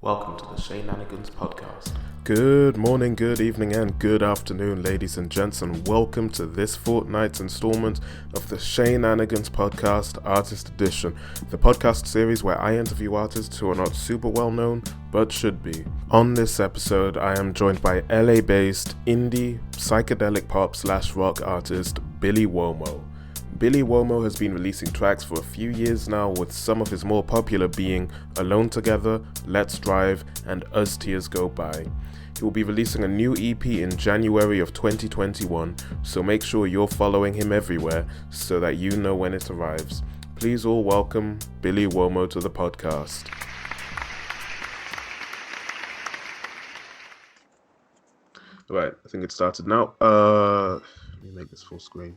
Welcome to the Sheenanigans Podcast. Good morning, good evening, and good afternoon, ladies and gents, and welcome to this fortnight's installment of the Sheenanigans Podcast Artist Edition, the podcast series where I interview artists who are not super well known, but should be. On this episode, I am joined by LA-based indie psychedelic pop / rock artist Billy Uomo. Billy Uomo has been releasing tracks for a few years now, with some of his more popular being Alone Together, Let's Drive, and As Tears Go By. He will be releasing a new EP in January of 2021, so make sure you're following him everywhere so that you know when it arrives. Please all welcome Billy Uomo to the podcast. Right, I think it started now. Let me make this full screen.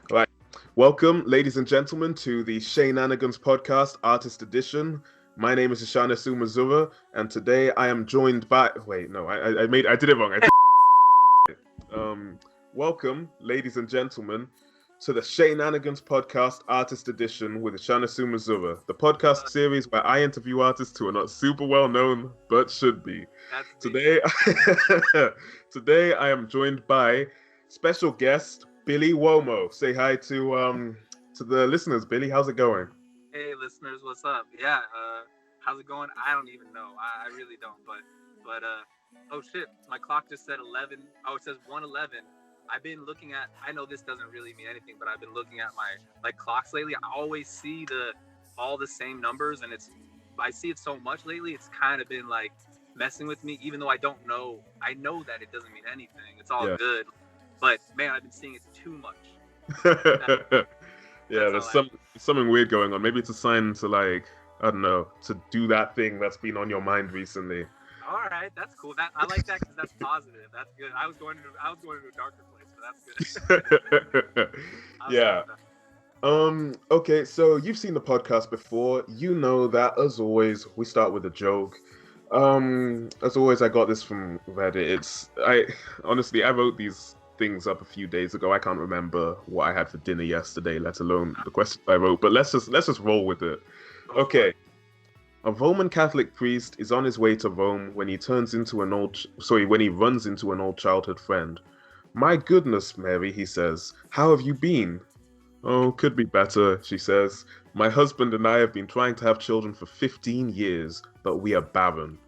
Right. Welcome, ladies and gentlemen, to the Sheenanigans Podcast Artist Edition. My name is Ishana Sumazura, and today I am joined by... Wait, no, I did it wrong. Welcome, ladies and gentlemen, to the Sheenanigans Podcast Artist Edition with Ishana Sumazura, the podcast series where I interview artists who are not super well known, but should be. Today I am joined by special guest Billy Uomo. Say hi to the listeners, Billy. How's it going? Hey, listeners, what's up? Yeah, how's it going? I don't even know. I really don't. But oh shit, my clock just said 11. Oh, it says 1:11. I've been looking at. I know this doesn't really mean anything, but I've been looking at my clocks lately. I always see all the same numbers, and I see it so much lately. It's kind of been like messing with me, even though I don't know. I know that it doesn't mean anything. It's all good. But man, I've been seeing it too much. There's something weird going on. Maybe it's a sign to, like, I don't know, to do that thing that's been on your mind recently. All right, that's cool. I like that because that's positive. That's good. I was going to a darker place, but that's good. Yeah. Okay, so you've seen the podcast before. You know that, as always, we start with a joke. As always, I got this from Reddit. I wrote these things up a few days ago. I can't remember what I had for dinner yesterday, let alone the questions I wrote, but let's just roll with it. Okay. A Roman Catholic priest is on his way to Rome when he runs into an old childhood friend. "My goodness, Mary," he says, "how have you been?" "Oh, could be better," she says. "My husband and I have been trying to have children for 15 years, but we are barren."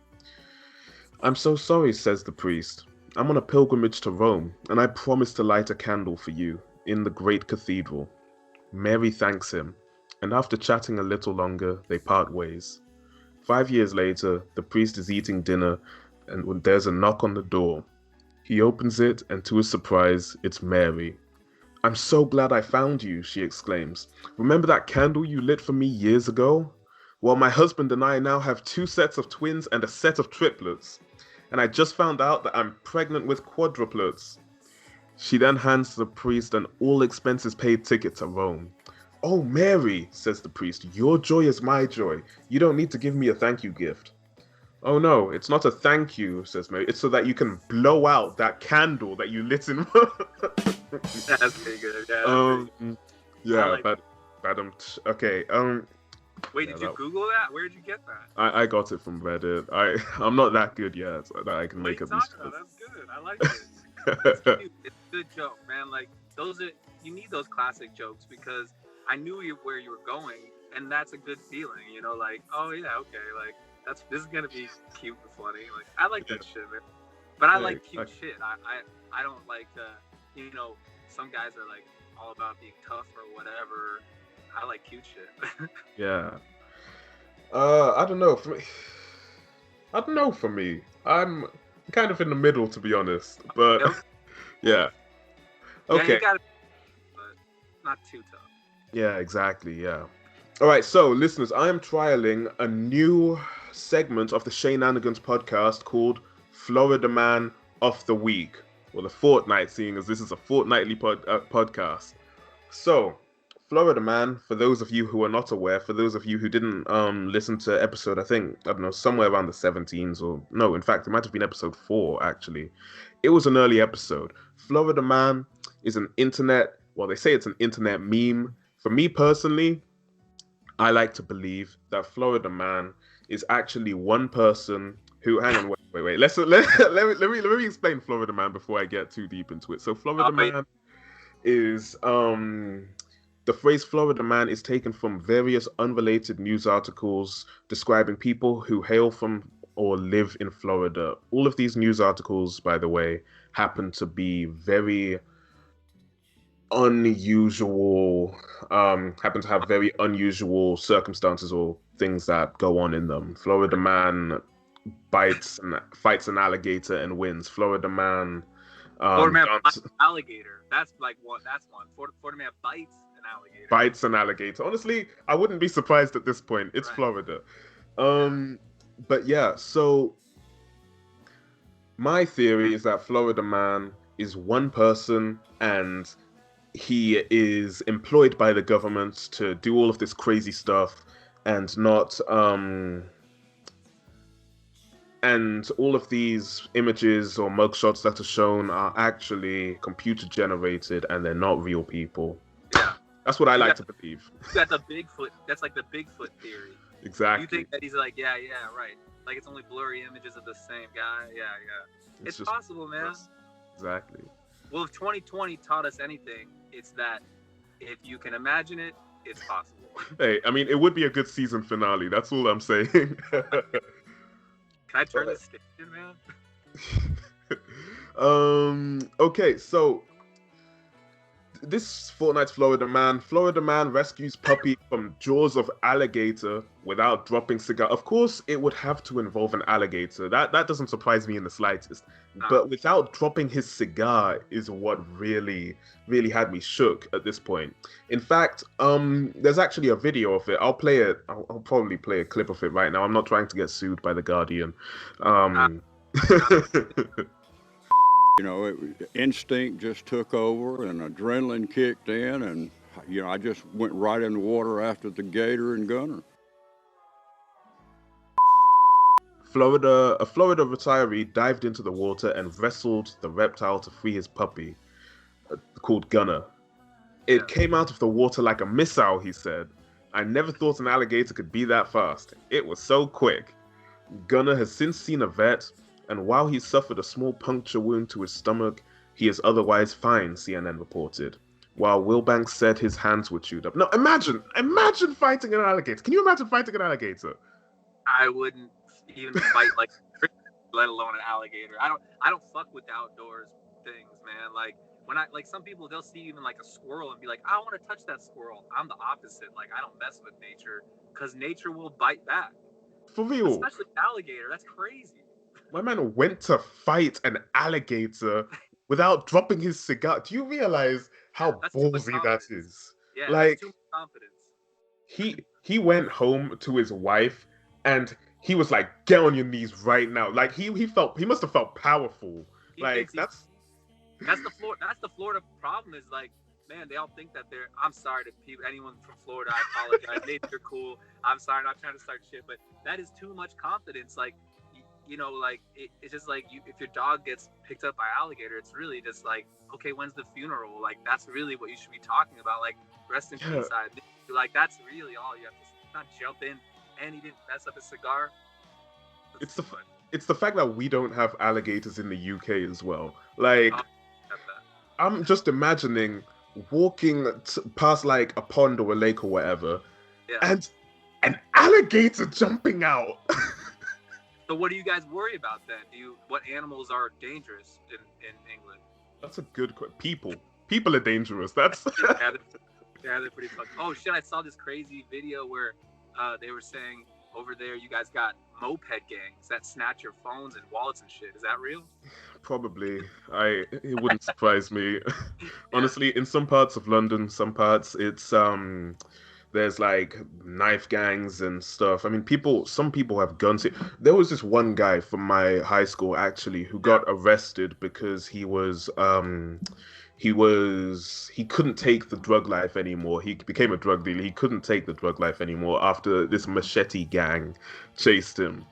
"I'm so sorry," says the priest. "I'm on a pilgrimage to Rome, and I promise to light a candle for you in the great cathedral." Mary thanks him, and after chatting a little longer, they part ways. 5 years later, the priest is eating dinner, and when there's a knock on the door. He opens it, and to his surprise, it's Mary. "I'm so glad I found you," she exclaims. "Remember that candle you lit for me years ago? Well, my husband and I now have 2 sets of twins and a set of triplets. And I just found out that I'm pregnant with quadruplets." She then hands the priest an all-expenses-paid ticket to Rome. "Oh, Mary," says the priest, "your joy is my joy. You don't need to give me a thank you gift." "Oh no, it's not a thank you," says Mary. "It's so that you can blow out that candle that you lit in." That's pretty good. Okay. Wait, did you Google that? Where did you get that? I got it from Reddit. I'm not that good yet that I can make up these. That's good. I like it. It's cute. It's a good joke, man. Like you need those classic jokes because I knew where you were going, and that's a good feeling. You know, like, oh yeah, okay, like this is gonna be cute and funny. Like I like that shit, man. But I like cute shit. I don't like some guys are like all about being tough or whatever. I like cute shit. Yeah. I don't know. For me, I'm kind of in the middle, to be honest. But yeah. Okay. Yeah, you gotta, but not too tough. Yeah, exactly. Yeah. All right. So, listeners, I am trialing a new segment of the Sheenanigans podcast called Florida Man of the Week, or the Fortnight, seeing as this is a fortnightly podcast. So, Florida Man, for those of you who are not aware, for those of you who didn't listen to episode, I don't know, somewhere around the 17s, or no, in fact, it might have been episode 4, actually. It was an early episode. Florida Man is an internet, well, they say it's an internet meme. For me personally, I like to believe that Florida Man is actually one person who. Hang on, wait. Let me explain Florida Man before I get too deep into it. So Florida Man is the phrase Florida Man is taken from various unrelated news articles describing people who hail from or live in Florida. All of these news articles, by the way, happen to be very unusual, happen to have very unusual circumstances or things that go on in them. Florida Man bites and fights an alligator and wins. Florida Man Florida Man bites an alligator. That's like one. That's one. Florida Man bites an alligator. Bites an alligator. Honestly, I wouldn't be surprised at this point. It's right. Florida. But yeah, so my theory is that Florida Man is one person and he is employed by the government to do all of this crazy stuff and not and all of these images or mugshots that are shown are actually computer generated and they're not real people. Yeah. That's what I like to believe. That's a Bigfoot. That's like the Bigfoot theory. Exactly. You think that he's like, yeah, right. Like it's only blurry images of the same guy. Yeah. It's possible, man. Exactly. Well, if 2020 taught us anything, it's that if you can imagine it, it's possible. Hey, I mean, it would be a good season finale. That's all I'm saying. Can I turn this station, man? Okay, so this fortnight's Florida Man rescues puppy from jaws of alligator without dropping cigar. Of course, it would have to involve an alligator. That doesn't surprise me in the slightest. No. But without dropping his cigar is what really had me shook at this point. In fact, there's actually a video of it. I'll play it. I'll probably play a clip of it right now. I'm not trying to get sued by The Guardian. You know, instinct just took over and adrenaline kicked in, and, you know, I just went right in the water after the gator and gunner. A Florida retiree dived into the water and wrestled the reptile to free his puppy, called Gunner. It came out of the water like a missile, he said. I never thought an alligator could be that fast. It was so quick. Gunner has since seen a vet, and while he suffered a small puncture wound to his stomach, he is otherwise fine, CNN reported. While Wilbanks said his hands were chewed up. No, imagine fighting an alligator. Can you imagine fighting an alligator? I wouldn't even fight like, let alone an alligator. I don't fuck with the outdoors things, man. Like when some people, they'll see even like a squirrel and be like, I want to touch that squirrel. I'm the opposite. Like I don't mess with nature because nature will bite back. For real. Especially alligator. That's crazy. My man went to fight an alligator without dropping his cigar. Do you realize how ballsy that is? Yeah, like, that's too much confidence. He went home to his wife and he was like, get on your knees right now. Like he must have felt powerful. That's the Florida problem is like, man, they all think that I'm sorry to anyone from Florida, I apologize. Maybe you're cool. I'm sorry, I'm not trying to start shit, but that is too much confidence. Like, you know, like it's just like if your dog gets picked up by alligator, it's really just like, okay, when's the funeral? Like that's really what you should be talking about. Like rest in peace. Like that's really all you have to not jump in. And he didn't mess up his cigar. It's the fact that we don't have alligators in the UK as well. Like I'm just imagining walking past like a pond or a lake or whatever, and an alligator jumping out. So what do you guys worry about then? What animals are dangerous in England? That's a good question. People are dangerous. That's they're pretty fucked. Oh shit! I saw this crazy video where they were saying over there you guys got moped gangs that snatch your phones and wallets and shit. Is that real? Probably. It wouldn't surprise me. Honestly, in some parts of London, some parts it's there's like knife gangs and stuff. I mean, some people have guns. There was this one guy from my high school actually who got arrested because he couldn't take the drug life anymore. He became a drug dealer. He couldn't take the drug life anymore after this machete gang chased him.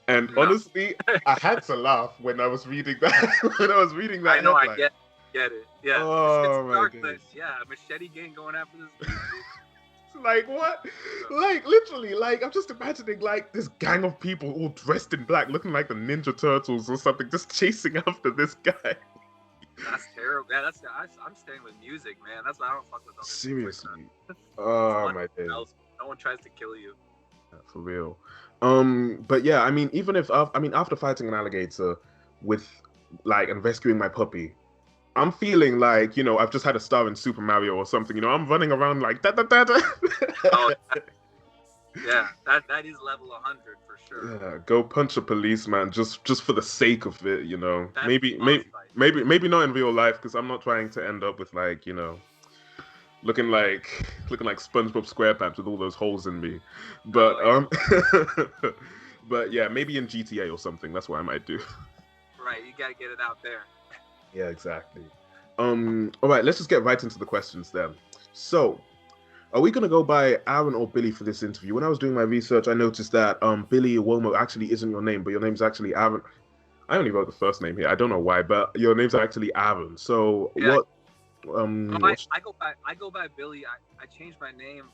And honestly, I had to laugh when I was reading that. I know, headline. I get it. Yeah. Oh it's dark, my but yeah, machete gang going after this. Like what? Like literally, like I'm just imagining like this gang of people all dressed in black, looking like the Ninja Turtles or something, just chasing after this guy. That's terrible. Yeah, I'm staying with music, man. That's why I don't fuck with other Seriously. Like Oh my days. no one tries to kill you. Yeah, for real. But yeah, I mean, even if after fighting an alligator with like and rescuing my puppy, I'm feeling like, you know, I've just had a star in Super Mario or something. You know, I'm running around like da da da da. Oh, yeah, that is level 100 for sure. Yeah, go punch a policeman just for the sake of it, you know. That's Maybe not in real life because I'm not trying to end up with like, you know, looking like SpongeBob SquarePants with all those holes in me. But but yeah, maybe in GTA or something. That's what I might do. Right, you gotta get it out there. Yeah, exactly. All right, let's just get right into the questions then. So, are we gonna go by Aaron or Billy for this interview? When I was doing my research, I noticed that Billy Uomo actually isn't your name, but your name's actually Aaron. I only wrote the first name here. I don't know why, but your name's actually Aaron. So Yeah. what? I go by Billy. I changed my name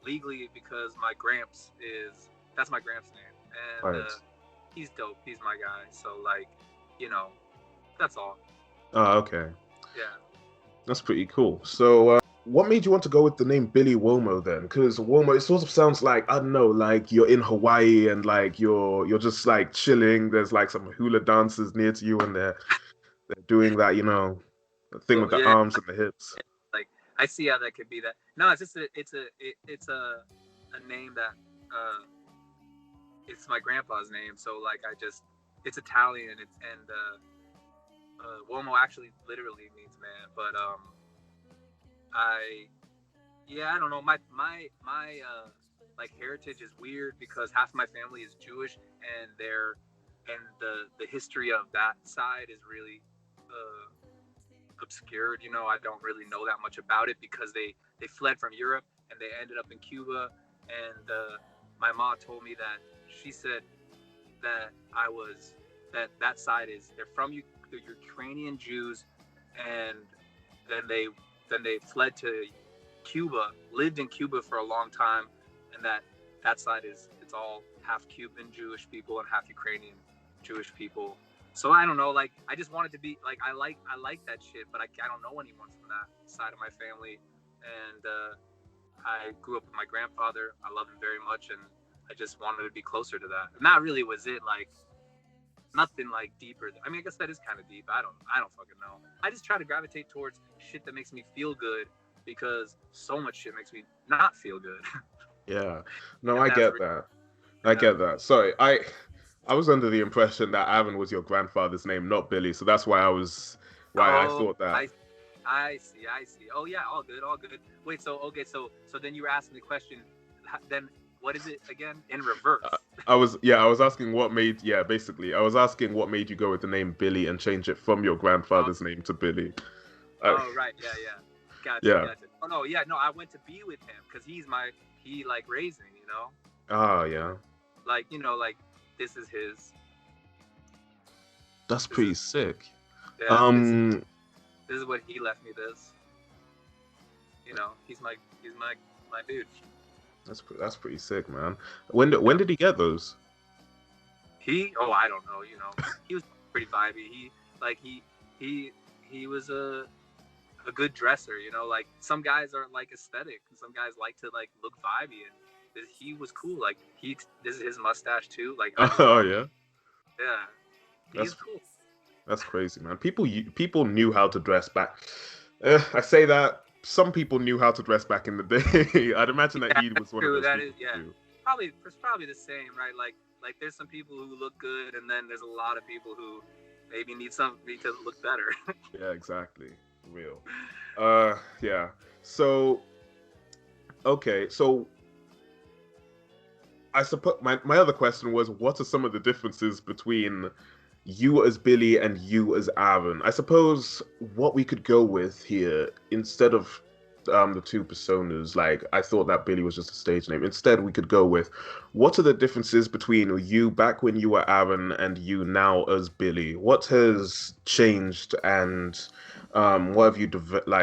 legally because that's my Gramps name, and Right. he's dope. He's my guy. So like, you know, that's all. Oh, okay. Yeah. That's pretty cool. So, what made you want to go with the name Billy Uomo then? Because Uomo, it sort of sounds like, I don't know, like you're in Hawaii and like you're just like chilling. There's like some hula dancers near to you and they're doing that, you know, the thing with the Yeah. arms and the hips. Like I see how that could be that. No, it's just it's a name that it's my grandpa's name. So like it's Italian and Womo actually literally means man, but I don't know, my like heritage is weird because half my family is Jewish and the history of that side is really obscured. You know, I don't really know that much about it because they fled from Europe and they ended up in Cuba, and my mom told me that she said that that side is they're from the Ukrainian Jews, and then they fled to Cuba, lived in Cuba for a long time, and that side it's all half Cuban Jewish people and half Ukrainian Jewish people. So I don't know, like I just wanted to be like I like that shit, but I don't know anyone from that side of my family, and I grew up with my grandfather. I love him very much, and I just wanted to be closer to that. And that really was it. Like nothing like deeper. I mean, I guess that is kind of deep. I don't fucking know. I just try to gravitate towards shit that makes me feel good because so much shit makes me not feel good. Yeah. No, And I that's get that. I get that. Sorry, I was under the impression that Aaron was your grandfather's name, not Billy. So that's why I thought that. I see. Oh yeah, all good. Wait, so then you were asking the question. Then what is it again in reverse? I was asking what made you go with the name Billy and change it from your grandfather's name to Billy. Oh right, yeah. Gotcha. Oh no, yeah, no. I went to be with him because he like raised me, you know. Oh yeah. Like you know, like this is his. That's pretty sick. Yeah, this is what he left me. This. You know, he's my dude. That's pretty sick, man. When did he get those? I don't know. You know, he was pretty vibey. He was a good dresser. You know, like some guys are like aesthetic, and some guys like to like look vibey, and he was cool. Like this is his mustache too. Like Oh yeah. Yeah, he's cool. That's crazy, man. People knew how to dress back. I say that some people knew how to dress back in the day. I'd imagine that he was one of those people too. It's probably the same, right? Like there's some people who look good, and then there's a lot of people who maybe need to look better. Yeah, exactly. Real. Yeah. So, okay. So, I suppose my other question was, what are some of the differences between you as Billy and you as Aaron? I suppose what we could go with here, instead of the two personas. Like, I thought that Billy was just a stage name. Instead, we could go with, what are the differences between you back when you were Aaron and you now as Billy? What has changed, and what have you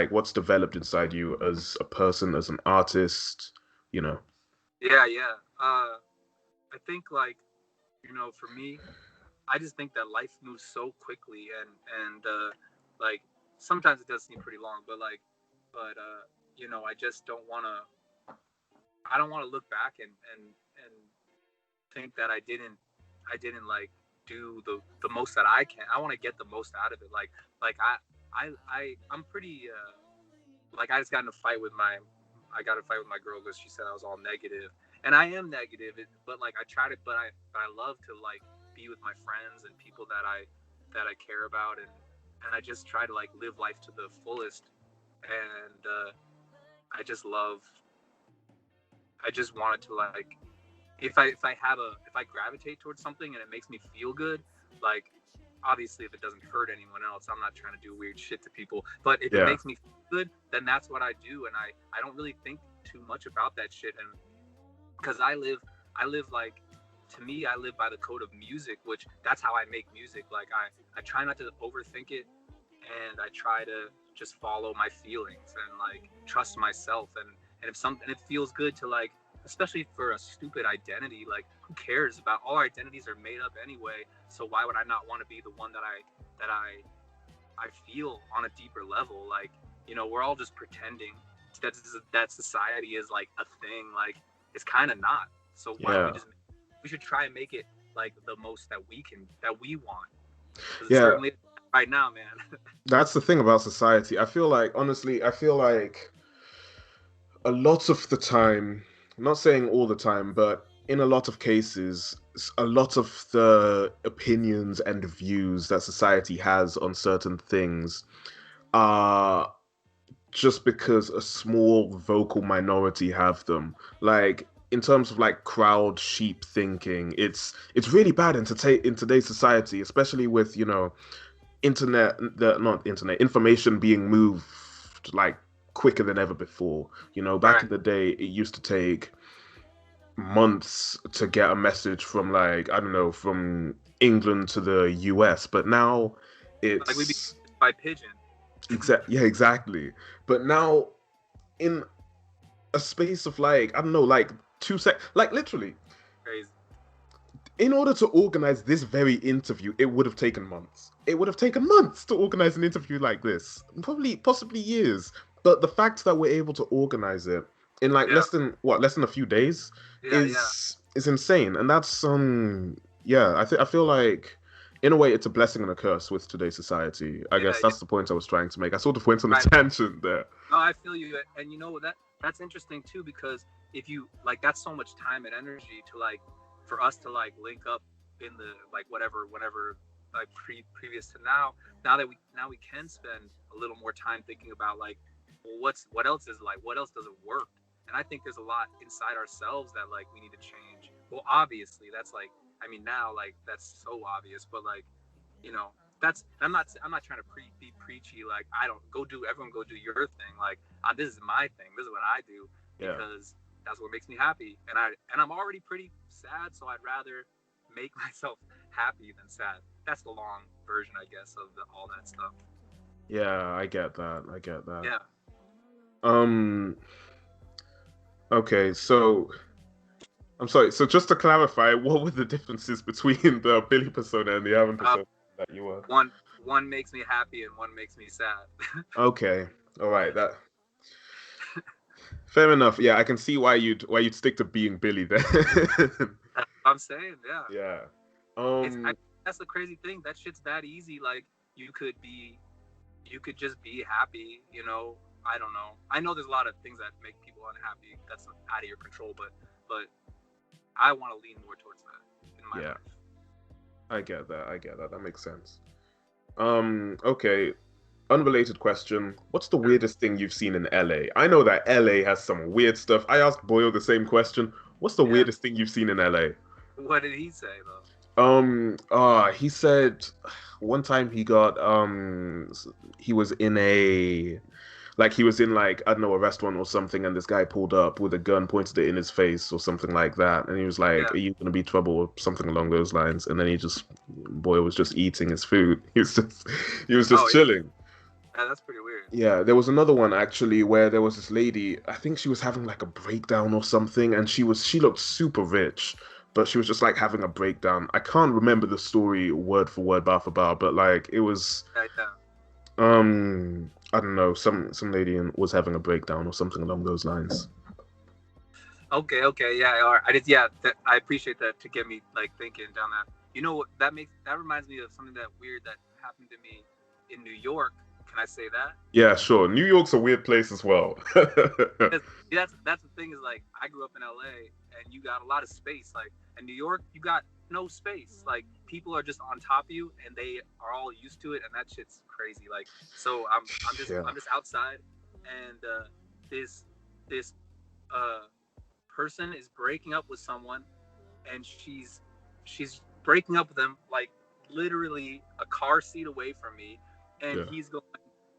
what's developed inside you as a person, as an artist? You know. Yeah. I think, like, for me, I just think that life moves so quickly, and like, sometimes it does seem pretty long, but I just don't want to. I don't want to look back and think that I didn't like do the most that I can. I want to get the most out of it. I'm pretty like, I just got in a fight with my girl because she said I was all negative, and I am negative. But like, but I love to, like, be with my friends and people that I care about, and I just try to, like, live life to the fullest. And I just wanted to, like, if I gravitate towards something and it makes me feel good, like, obviously if it doesn't hurt anyone else, I'm not trying to do weird shit to people, but if it makes me feel good, then that's what I do. And I don't really think too much about that shit. And because I live like, to me, I live by the code of music, which that's how I make music. Like, I try not to overthink it, and I try to just follow my feelings and, like, trust myself. And if something, it feels good to, like, especially for a stupid identity, like, who cares? About all identities are made up anyway, so why would I not want to be the one that I feel on a deeper level? Like, we're all just pretending that society is, like, a thing. Like, it's kind of not. So why don't we should try and make it, like, the most that we want. Certainly right now, man. That's the thing about society. I feel like a lot of the time, I'm not saying all the time, but in a lot of cases, a lot of the opinions and views that society has on certain things are just because a small vocal minority have them. Like, in terms of, like, crowd sheep thinking, it's really bad in today's society, especially with, information being moved, like, quicker than ever before. Back in the day, it used to take months to get a message from, like, I don't know, from England to the US, but now it's like, we be by pigeon. Exactly. But now, in a space of, like, I don't know, like 2 seconds, like, literally, Crazy. In order to organize this very interview, it would have taken months. It would have taken months to organize an interview like this, possibly years. But the fact that we're able to organize it in, like, less than a few days is insane. And that's I feel like, in a way, it's a blessing and a curse with today's society. I guess that's the point I was trying to make. I sort of went on a tangent there. No, I feel you. And that's interesting too, because if you, like, that's so much time and energy to, like, for us to, like, link up in the, like, whenever, like, previous to now that we can spend a little more time thinking about, like, well, what else doesn't work. And I think there's a lot inside ourselves that, like, we need to change. Well, obviously that's, like, I mean, now, like, that's so obvious, but, like, that's, I'm not trying to be preachy. Like, everyone go do your thing. Like, this is my thing. This is what I do, because that's what makes me happy. And I'm already pretty sad, so I'd rather make myself happy than sad. That's the long version, I guess, of all that stuff. Yeah, I get that. Yeah. Okay, so I'm sorry. So just to clarify, what were the differences between the Billy persona and the Aaron persona that you were? One makes me happy and one makes me sad. Okay, all right. That fair enough. Yeah, I can see why you'd stick to being Billy then. I'm saying, yeah. Yeah. That's the crazy thing. That shit's that easy. Like, you could just be happy. I don't know. I know there's a lot of things that make people unhappy. That's out of your control, but I want to lean more towards that in my life. I get that. That makes sense. Okay. Unrelated question. What's the weirdest thing you've seen in LA? I know that LA has some weird stuff. I asked Boyle the same question. What's the weirdest thing you've seen in LA? What did he say, though? He said one time he was in Like he was in like, I don't know, a restaurant or something, and this guy pulled up with a gun, pointed it in his face or something like that, and he was like, Yeah. "Are you gonna be trouble?" or something along those lines. And then boy was just eating his food. He was just Oh, yeah. chilling. Yeah, that's pretty weird. Yeah, there was another one actually where there was this lady, I think she was having like a breakdown or something, and she looked super rich, but she was just like having a breakdown. I can't remember the story word for word, bar for bar, but like it was Yeah. I don't know, some lady was having a breakdown or something along those lines. Okay, yeah, all right. I appreciate that to get me like thinking down that. You know what? That reminds me of something that weird that happened to me in New York. Can I say that? Yeah, sure. New York's a weird place as well. That's the thing is like I grew up in LA and you got a lot of space. Like in New York, you got no space. Like people are just on top of you and they are all used to it, and that shit's crazy. Like so, I'm just outside, and this person is breaking up with someone, and she's breaking up with them like literally a car seat away from me, and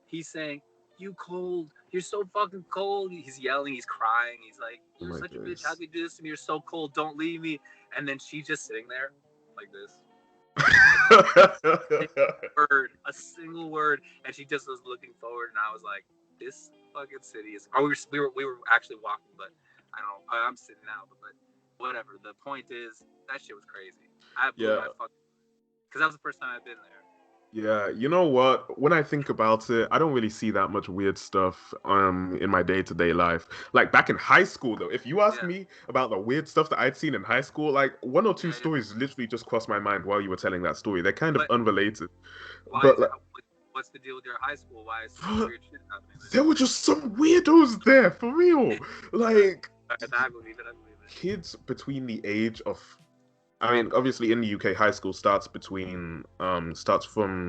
he's saying, "You cold, you're so fucking cold." He's yelling, he's crying, he's like, "You're such a bitch, how could you do this to me, you're so cold, don't leave me." And then she's just sitting there like this. A single word, and she just was looking forward, and I was like, this fucking city is, we were actually walking, but I don't know, I'm sitting now, but whatever. The point is, that shit was crazy. I blew my fucking, because that was the first time I've been there. Yeah, you know what? When I think about it, I don't really see that much weird stuff in my day-to-day life. Like back in high school though, if you ask me about the weird stuff that I'd seen in high school, like one or two stories literally just crossed my mind while you were telling that story. They're kind of unrelated. But like, what's the deal with your high school? Why is some weird shit happening? There were just some weirdos there, for real. Like I believe it. Kids between the age of, I mean, obviously in the UK, high school starts from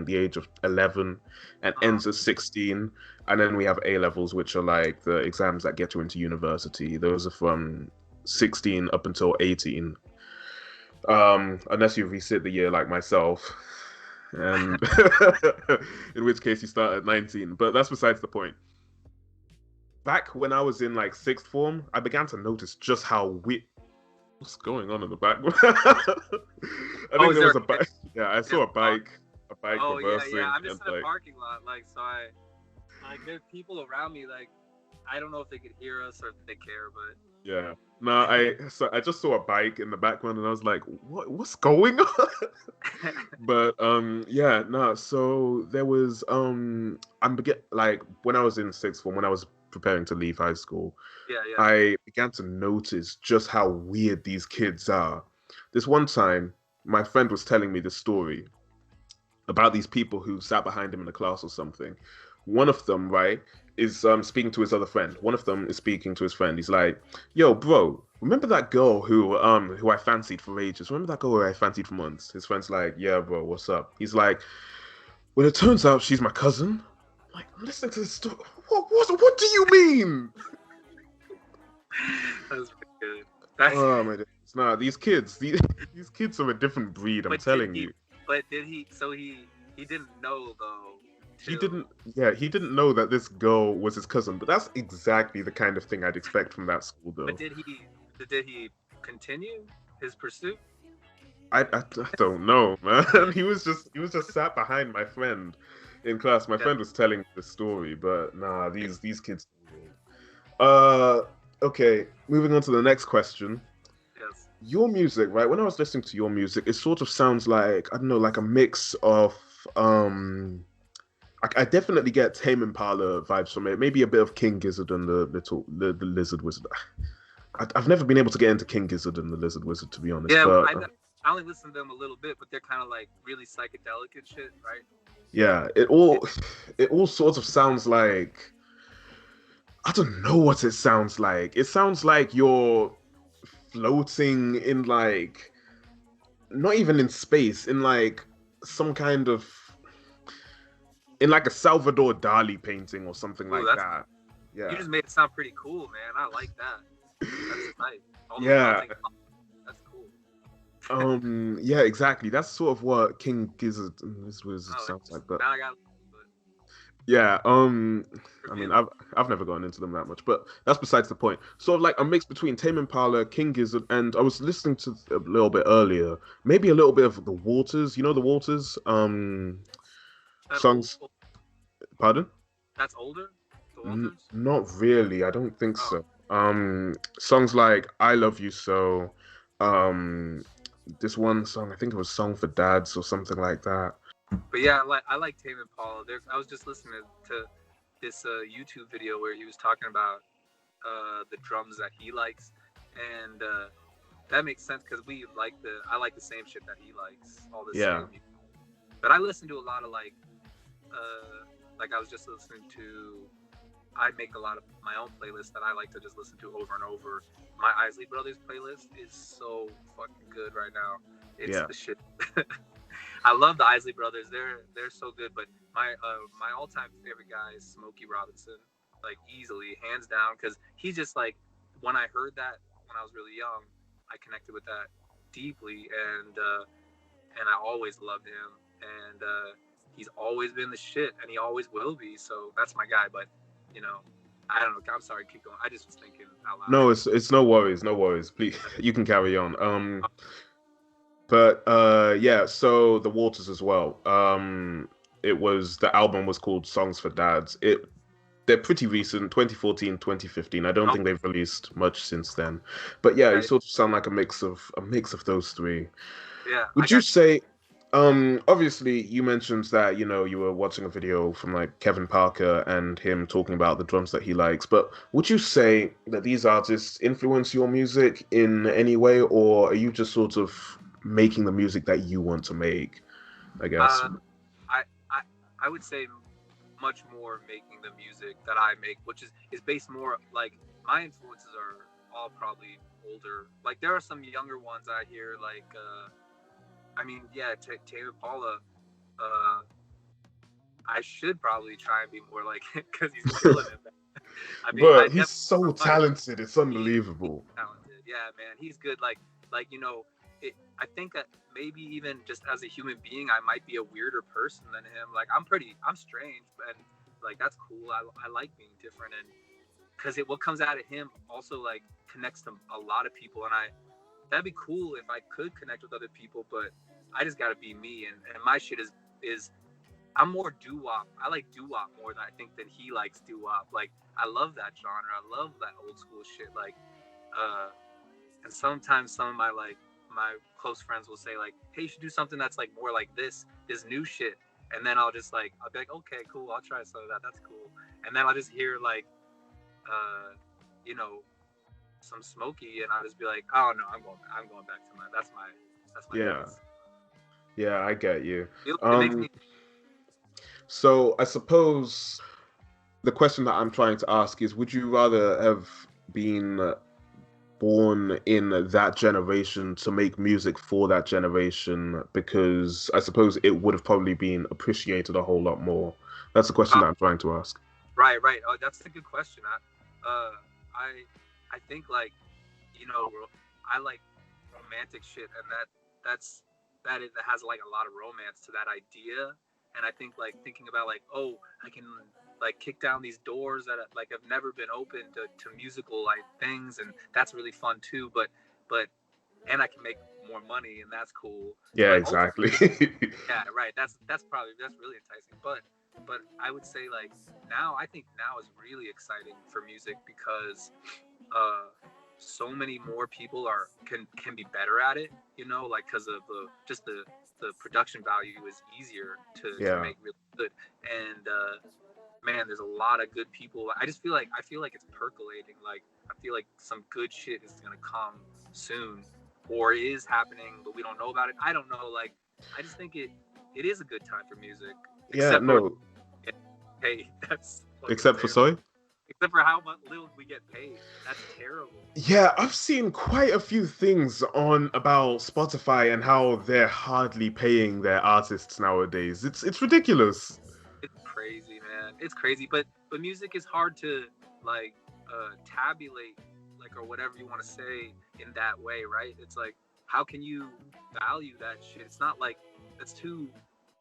the age of 11 and ends at 16, and then we have A levels, which are like the exams that get you into university. Those are from 16 up until 18, unless you resit the year like myself, and in which case you start at 19. But that's besides the point. Back when I was in like sixth form, I began to notice just how weird. What's going on in the back? I think there was a bike. Yeah, I saw a bike reversing. I'm just in a parking lot, like, so there's people around me, like, I don't know if they could hear us or if they care, but yeah. No, I just saw a bike in the background, and I was like, what's going on? But so there was like when I was in sixth form, when I was preparing to leave high school, I began to notice just how weird these kids are. This one time, my friend was telling me this story about these people who sat behind him in a class or something. One of them, right, is speaking to his other friend. One of them is speaking to his friend. He's like, "Yo, bro, remember that girl who I fancied for ages? Remember that girl who I fancied for months?" His friend's like, "Yeah, bro, what's up?" He's like, "Well, it turns out she's my cousin." I'm like, I'm listening to this story. What do you mean? That's pretty good. Oh my goodness. Nah, these kids are a different breed, I'm telling you. But did he, so he didn't know though. He didn't know that this girl was his cousin, but that's exactly the kind of thing I'd expect from that school though. But did he continue his pursuit? I don't know, man. He was just sat behind my friend in class. My friend was telling the story, but nah, these kids. Okay, moving on to the next question. Yes. Your music, right? When I was listening to your music, it sort of sounds like, I don't know, like a mix of I definitely get Tame Impala vibes from it. Maybe a bit of King Gizzard and the Lizard Wizard. I've never been able to get into King Gizzard and the Lizard Wizard, to be honest. Yeah, but, I only listen to them a little bit, but they're kind of like really psychedelic and shit, right? Yeah, it all sorts of sounds like, I don't know what it sounds like. It sounds like you're floating in like, not even in space, in like some kind of, in like a Salvador Dali painting or something like that. Yeah. You just made it sound pretty cool, man. I like that. That's nice. Yeah. That's cool. Yeah, exactly. That's sort of what King Gizzard and this Wizard sounds like. But now I got. Yeah, I mean, I've never gotten into them that much, but that's besides the point. Sort of like a mix between Tame Impala, King Gizzard, and I was listening to a little bit earlier, maybe a little bit of the Waters. You know the Waters, That songs. Pardon? That's older. The Walters. Not really. I don't think Oh, so. Songs like "I Love You So," um, this one song, I think it was "Song for Dads" or something like that. but yeah, I like Tame Impala. I was just listening to this YouTube video where he was talking about the drums that he likes, and that makes sense because I like the same shit that he likes, all the Yeah. same. But I listen to a lot of like I was just listening to. I make a lot of my own playlists that I like to just listen to over and over. My Eyesight Brothers playlist is so fucking good right now. It's the shit. I love the Eyesight Brothers. They're so good. But my all-time favorite guy is Smokey Robinson, like easily, hands down, because he's just like, when I heard that when I was really young, I connected with that deeply, and I always loved him, and he's always been the shit, and he always will be. So that's my guy. But I don't know. I'm sorry, keep going. I just was thinking out loud. No, it's no worries, no worries. Please, you can carry on. But yeah, so the Waters as well. The album was called Songs for Dads. They're pretty recent, 2014, 2015. I don't think they've released much since then. But yeah, you sort of sound like a mix of those three. Yeah. Would you say, obviously you mentioned that, you were watching a video from like Kevin Parker and him talking about the drums that he likes, but would you say that these artists influence your music in any way, or are you just sort of making the music that you want to make, I guess? I would say much more making the music that I make, which is based more like my influences are all probably older. Like there are some younger ones I hear, like Tame Impala. I should probably try and be more like him because he's killing it. But he's so talented; it's unbelievable. Talented, yeah, man, he's good. I think that maybe even just as a human being, I might be a weirder person than him. Like I'm strange, and like that's cool. I like being different, and because what comes out of him also like connects to a lot of people, and that'd be cool if I could connect with other people, but I just gotta be me, and my shit is I'm more doo-wop. I like doo-wop more than I think that he likes doo-wop. Like I love that genre. I love that old school shit. Like and sometimes some of my close friends will say like, hey, you should do something that's like more like this new shit, and then I'll be like, okay, cool, I'll try some of that. That's cool. And then I'll just hear like some Smokey, and I'll just be like, oh no, I'm going back to that's my base. Yeah, I get you. It makes me... So I suppose the question that I'm trying to ask is, would you rather have been born in that generation to make music for that generation, because I suppose it would have probably been appreciated a whole lot more? That's the question that I'm trying to ask. Right. Oh, that's a good question. I think like, I like romantic shit, and that has like a lot of romance to that idea. And I think like thinking about like, oh, I can like kick down these doors that like have never been opened to musical like things, and that's really fun too. But and I can make more money, and that's cool. Yeah, exactly. Yeah, right. That's really enticing. But I would say like I think now is really exciting for music because so many more people can be better at it, like because of the production value is easier to make really good. And man, there's a lot of good people. I feel like it's percolating. Like I feel like some good shit is gonna come soon, or is happening, but we don't know about it. I don't know. Like I just think it is a good time for music. Yeah, no. Hey, that's except for sorry. Except for how much little we get paid. That's terrible. Yeah, I've seen quite a few things about Spotify and how they're hardly paying their artists nowadays. It's ridiculous. It's crazy, man. It's crazy. But music is hard to like tabulate, like, or whatever you want to say in that way, right? It's like, how can you value that shit? It's not like, it's too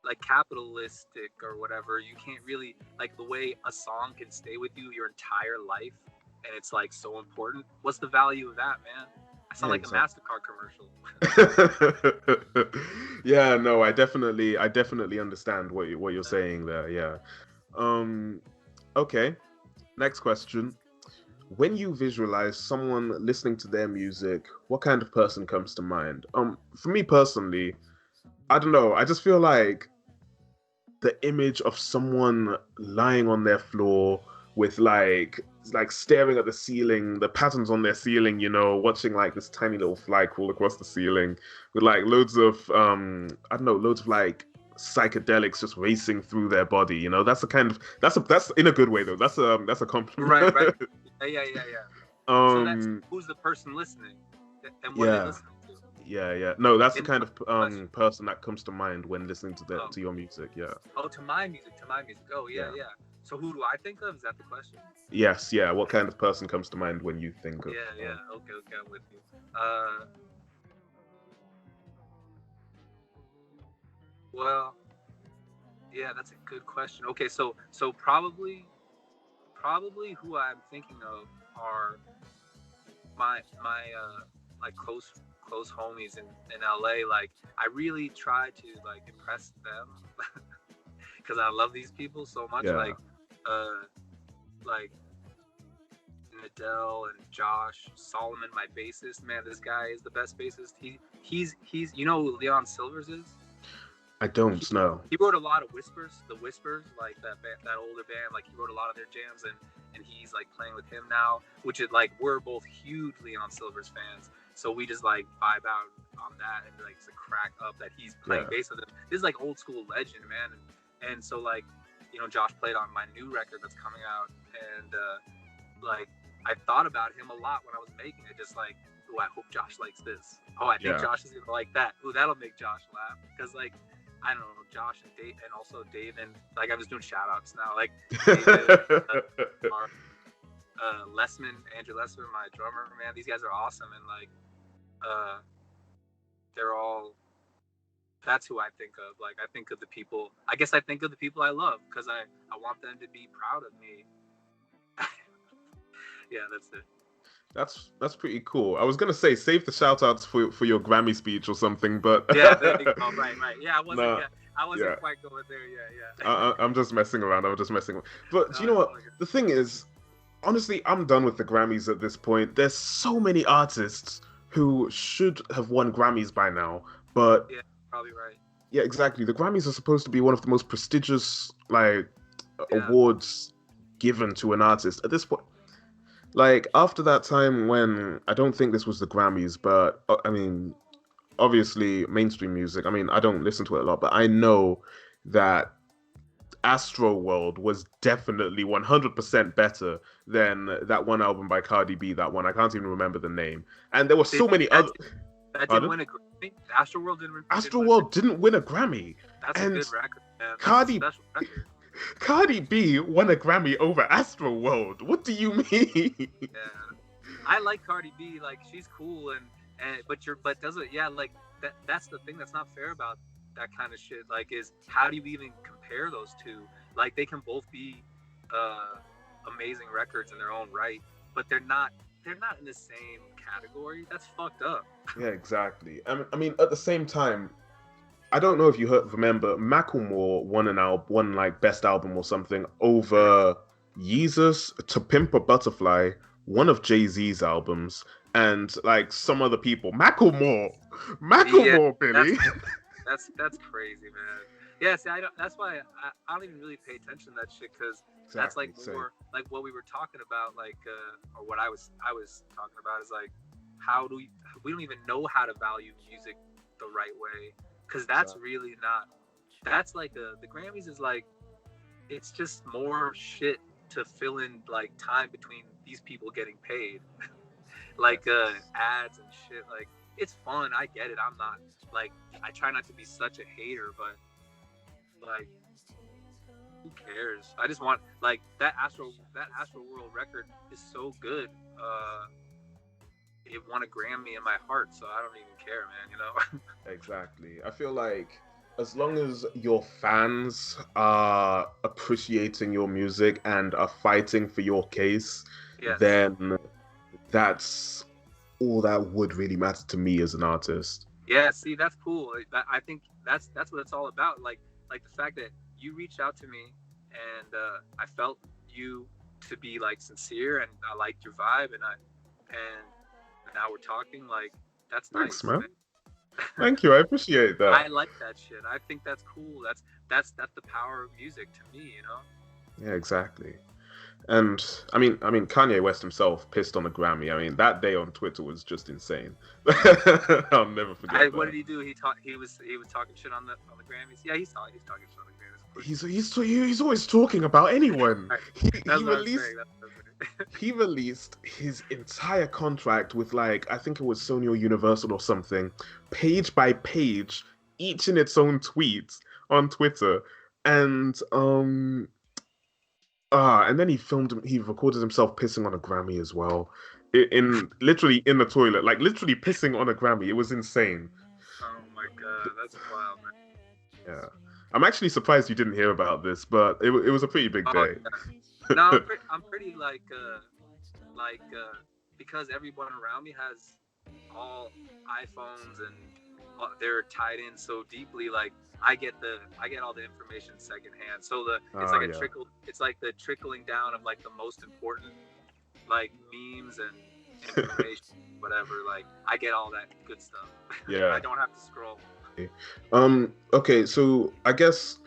like capitalistic or whatever. You can't really, like, the way a song can stay with you your entire life and it's like so important. What's the value of that, man? I sound like exactly. A MasterCard commercial. Yeah, no, I definitely understand what you're saying there. Yeah. Okay. Next question. When you visualize someone listening to their music, what kind of person comes to mind? For me personally, I don't know. I just feel like the image of someone lying on their floor with like staring at the ceiling, the patterns on their ceiling, you know, watching like this tiny little fly crawl across the ceiling with like loads of loads of like psychedelics just racing through their body, you know. That's in a good way though. That's a compliment. Right. Yeah. So that's who's the person listening and what are they listening to? Yeah. No, that's the kind of person that comes to mind when listening to your music. Yeah. Oh, to my music. Oh, yeah. So who do I think of? Is that the question? Yes. Yeah. What kind of person comes to mind when you think of? Yeah. Okay. I'm with you. Well, yeah, that's a good question. Okay, so probably who I'm thinking of are my like close homies in LA. Like, I really try to like impress them because I love these people so much. Yeah. Like Nadell and Josh Solomon, my bassist. Man, this guy is the best bassist. He's you know who Leon Silvers is? I don't know. He wrote a lot of The Whispers, like that older band. Like, he wrote a lot of their jams, and he's like playing with him now, which is like, we're both huge Leon Silvers fans, so we just like vibe out on that and like to crack up that he's playing bass with him. This is like old school legend, man. And so like, you know, Josh played on my new record that's coming out, and like, I thought about him a lot when I was making it, just like, oh, I hope Josh likes this. Oh, I think Josh is gonna like that. Oh, that'll make Josh laugh, because like, I don't know, Josh and Dave, and also Dave, and like, I'm just doing shout outs now, like David, Andrew Lessman, my drummer, man, these guys are awesome, and like, they're all, that's who I think of. Like, I think of the people I love, because I want them to be proud of me. Yeah, that's it. That's pretty cool. I was gonna say save the shout outs for your Grammy speech or something, but yeah, there you go. Right. Yeah, I wasn't quite going there. Yeah. I'm just messing around. But do you know what? The thing is, honestly, I'm done with the Grammys at this point. There's so many artists who should have won Grammys by now, but yeah, probably right. Yeah, exactly. The Grammys are supposed to be one of the most prestigious awards given to an artist at this point. Like, after that time when, I don't think this was the Grammys, but I mean, obviously mainstream music, I mean, I don't listen to it a lot, but I know that Astroworld was definitely 100% better than that one album by Cardi B, that one. I can't even remember the name. And there were so many other... That didn't win a Grammy? Astroworld didn't win a Grammy. That's a good record, man. Cardi B won a Grammy over Astroworld. What do you mean? Yeah, I like Cardi B. Like, she's cool, but doesn't like that? That's the thing that's not fair about that kind of shit. Like, is how do you even compare those two? Like, they can both be amazing records in their own right, but they're not in the same category. That's fucked up. Yeah, exactly. I mean, at the same time, I don't know if you remember, Macklemore won like best album or something over Yeezus, To Pimp a Butterfly, one of Jay-Z's albums, and like some other people. Macklemore, Billy. That's crazy, man. Yeah, see, that's why I don't even really pay attention to that shit, because that's like more like what we were talking about, like or what I was talking about is like, we don't even know how to value music the right way. Because that's really not, that's like the Grammys is like, it's just more shit to fill in like time between these people getting paid. Like ads and shit. Like, it's fun, I get it. I'm not like, I try not to be such a hater, but like, who cares? I just want, like, that Astro World record is so good. It won a Grammy in my heart, so I don't even care, man, you know? Exactly. I feel like as long as your fans are appreciating your music and are fighting for your case, Yes. then that's all that would really matter to me as an artist. Yeah, see, that's cool. I think that's what it's all about. Like the fact that you reached out to me, and I felt you to be like sincere, and I liked your vibe, and now we're talking. Like, that's Thanks, nice, man. Thank you. I appreciate that. I like that shit. I think that's cool. That's the power of music to me, you know? Yeah, exactly. And I mean, Kanye West himself pissed on a Grammy. I mean, that day on Twitter was just insane. I'll never forget that. What did he do? He was talking shit on the Grammys. Yeah, he's talking shit on the Grammys. Of course. He's always talking about anyone. He released his entire contract with, like, I think it was Sony or Universal or something, page by page, each in its own tweet on Twitter, and then he recorded himself pissing on a Grammy as well, in literally in the toilet, like literally pissing on a Grammy. It was insane. Oh my god, that's wild, man. Yeah, I'm actually surprised you didn't hear about this, but it was a pretty big day. Yeah. No, I'm pretty like because everyone around me has all iPhones and they're tied in so deeply. Like I get all the information secondhand. So it's like a trickle. It's like the trickling down of like the most important like memes and information, whatever. Like I get all that good stuff. Yeah. I don't have to scroll. Okay, so I guess.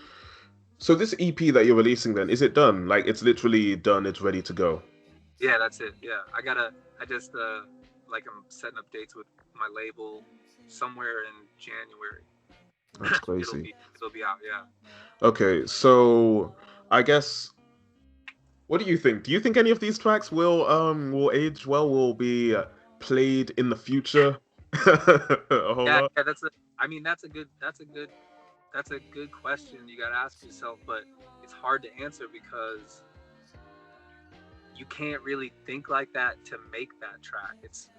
So this EP that you're releasing, then, is it done? Like, it's literally done, it's ready to go? Yeah, that's it. Yeah, I just, I'm setting up dates with my label somewhere in January. That's crazy. It'll be out, yeah. Okay, so I guess, what do you think? Do you think any of these tracks will age well, will be played in the future? Yeah, that's a good question you gotta ask yourself, but it's hard to answer because you can't really think like that to make that track. It's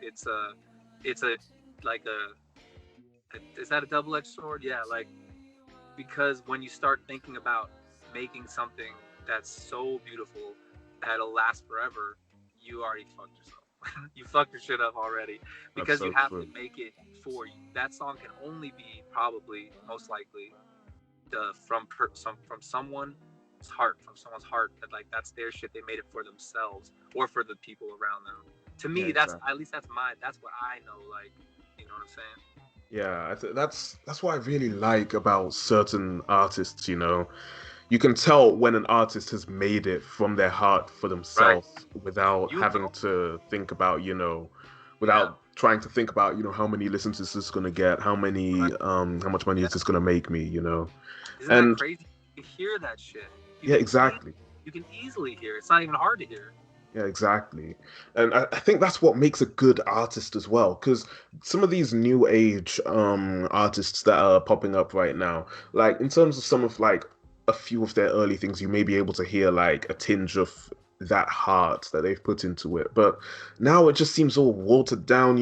is that a double-edged sword? Yeah, like, because when you start thinking about making something that's so beautiful that'll last forever, you already fucked yourself. You fucked your shit up already, because you have to make it for you. That song can only be probably most likely from someone's heart, that like that's their shit. They made it for themselves or for the people around them. To me, Yeah, that's exactly. at least that's what I know. Like, you know what I'm saying? Yeah, that's what I really like about certain artists, you know. You can tell when an artist has made it from their heart for themselves, without having to think about, without trying to think about, how many listens is this gonna get, how much money is this gonna make me, Isn't that crazy? You can hear that shit. Exactly. You can easily hear it. It's not even hard to hear. Yeah, exactly. And I think that's what makes a good artist as well, because some of these new age artists that are popping up right now, like in terms of some of like a few of their early things, you may be able to hear like a tinge of that heart that they've put into it. But now it just seems all watered down,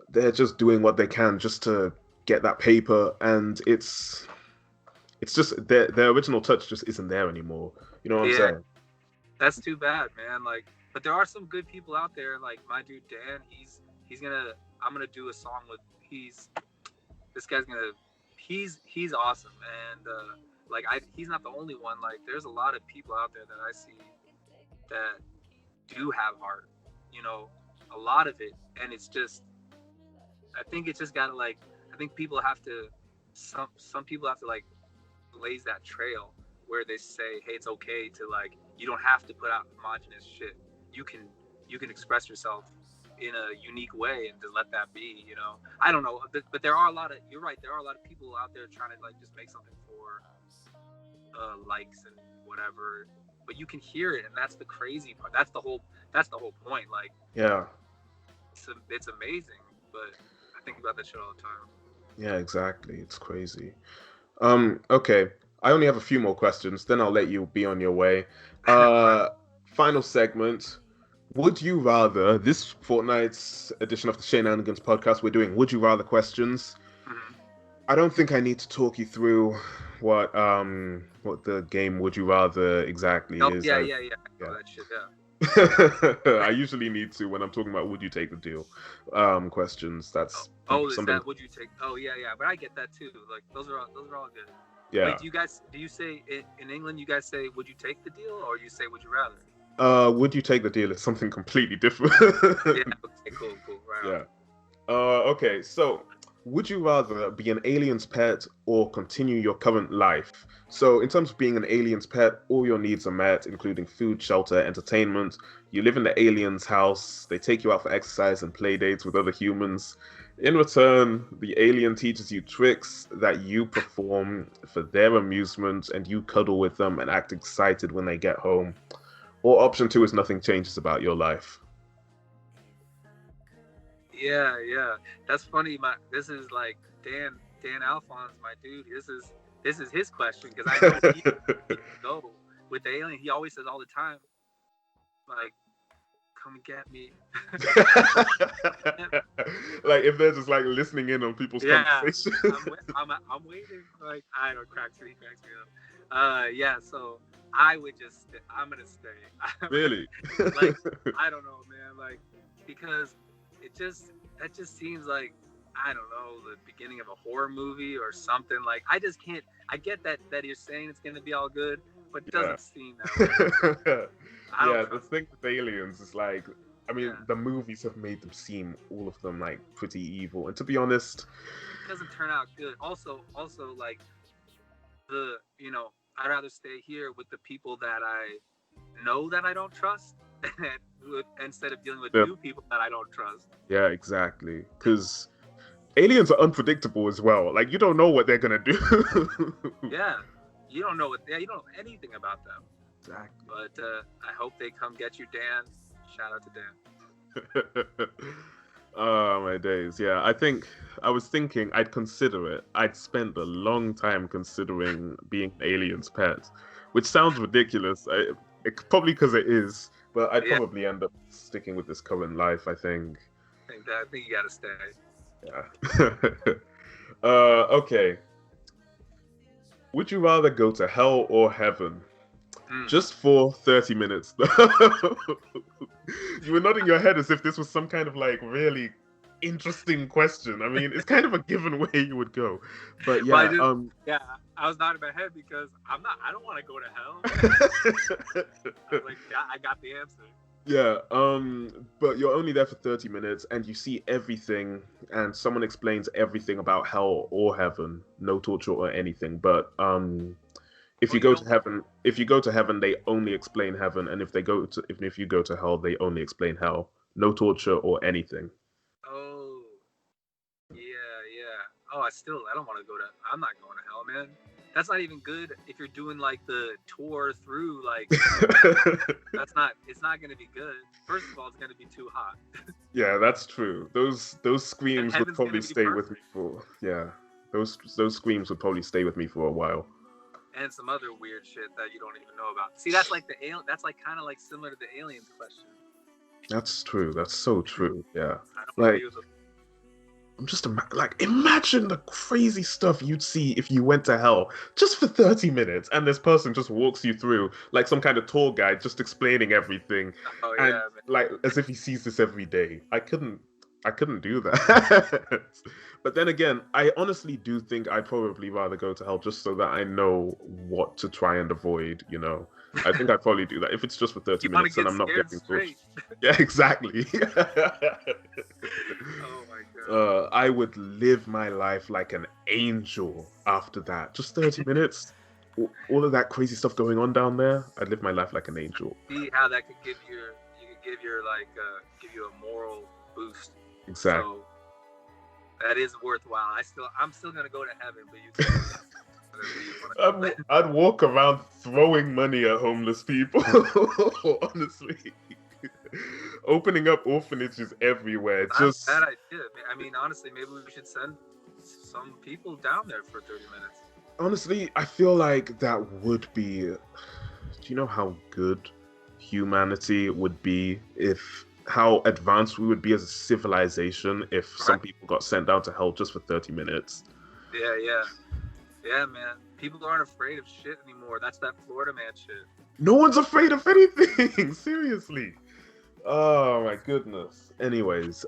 They're just doing what they can just to get that paper, and it's just their original touch just isn't there anymore. You know what I'm saying? That's too bad, man. Like, but there are some good people out there. Like my dude Dan, I'm gonna do a song with. He's awesome, and he's not the only one. Like, there's a lot of people out there that I see that do have heart. A lot of it, and it's just. I think it's just gotta like. I think people have to. Some people have to like blaze that trail where they say, hey, it's okay to like. You don't have to put out homogenous shit. You can express yourself in a unique way and just let that be. I don't know, but there are a lot of. You're right. There are a lot of people out there trying to like just make something for likes and whatever. But you can hear it, and that's the crazy part. That's the whole point. Like, yeah, it's amazing. But I think about that shit all the time. Yeah, exactly. It's crazy. Okay. I only have a few more questions, then I'll let you be on your way. Final segment. Would you rather, this fortnight's edition of the Sheenanigans Podcast, we're doing Would You Rather questions. Mm-hmm. I don't think I need to talk you through what the game Would You Rather exactly Oh is. yeah. Yeah. That shit. Yeah. I usually need to when I'm talking about would you take the deal questions. That's Oh, is something. that would you take? Oh yeah. But I get that too. Like those are all good. Yeah. Wait, do you say in England you guys say would you take the deal or you say would you rather? Would you take the deal is something completely different. Yeah. Okay. Cool. Right. Yeah. Okay. So, would you rather be an alien's pet or continue your current life? So, in terms of being an alien's pet, all your needs are met, including food, shelter, entertainment. You live in the alien's house. They take you out for exercise and play dates with other humans. In return, the alien teaches you tricks that you perform for their amusement, and you cuddle with them and act excited when they get home. Or option 2 is nothing changes about your life. Yeah. That's funny. This is like Dan Alphonse, my dude. This is his question because I know he go with the alien. He always says all the time, like, "Come and get me." Like if they're just like listening in on people's conversation. I'm waiting. Like I don't cracks me up. Yeah. So I'm gonna stay. Really? Like I don't know, man. Like because that just seems like I don't know the beginning of a horror movie or something. Like I just can't. I get that you're saying it's gonna be all good, but it doesn't seem that way. Yeah, the thing with aliens is like, I mean, the movies have made them seem all of them like pretty evil, and to be honest, it doesn't turn out good. Also, like I'd rather stay here with the people that I know that I don't trust, instead of dealing with new people that I don't trust. Yeah, exactly. Because aliens are unpredictable as well. Like you don't know what they're gonna do. Yeah, you don't know anything about them. Exactly. But I hope they come get you, Dan. Shout out to Dan. Oh my days. Yeah, I was thinking I'd consider it. I'd spent a long time considering being an alien's pet, which sounds ridiculous. Probably because it is, but I'd probably end up sticking with this current life, I think. I think you gotta stay. Yeah. Okay. Would you rather go to hell or heaven? Just for 30 minutes. You were nodding your head as if this was some kind of like really interesting question. I mean, it's kind of a given way you would go. But yeah, yeah, I was nodding my head because I don't want to go to hell. I was like, yeah, I got the answer. Yeah, but you're only there for 30 minutes and you see everything and someone explains everything about hell or heaven, no torture or anything. But if you go to heaven, they only explain heaven, and if you go to hell, they only explain hell. No torture or anything. Oh, yeah. Oh, I don't want to go to. I'm not going to hell, man. That's not even good if you're doing like the tour through. Like, it's not going to be good. First of all, it's going to be too hot. Yeah, that's true. Those screams would probably stay with me for. Yeah, those screams would probably stay with me for a while. And some other weird shit that you don't even know about. See, that's like that's like kind of like similar to the aliens question. That's true. That's so true. Yeah. Like, I'm just imagine the crazy stuff you'd see if you went to hell just for 30 minutes, and this person just walks you through like some kind of tour guide, just explaining everything, and like as if he sees this every day. I couldn't do that. But then again, I honestly do think I'd probably rather go to hell just so that I know what to try and avoid, you know. I think I'd probably do that. If it's just for 30 minutes and I'm not getting tortured. Yeah, exactly. Oh my God. I would live my life like an angel after that. Just 30 minutes. All of that crazy stuff going on down there, I'd live my life like an angel. See how that could give you a moral boost. Exactly. So, that is worthwhile. I'm still gonna go to heaven, but you. I'd walk around throwing money at homeless people. Honestly, opening up orphanages everywhere. That's a bad idea. I mean, honestly, maybe we should send some people down there for 30 minutes. Honestly, I feel like that would be. Do you know how good humanity would be how advanced we would be as a civilization if some people got sent down to hell just for 30 minutes. Yeah, man. People aren't afraid of shit anymore. That's that Florida man shit. No one's afraid of anything. Seriously. Oh my goodness. Anyways,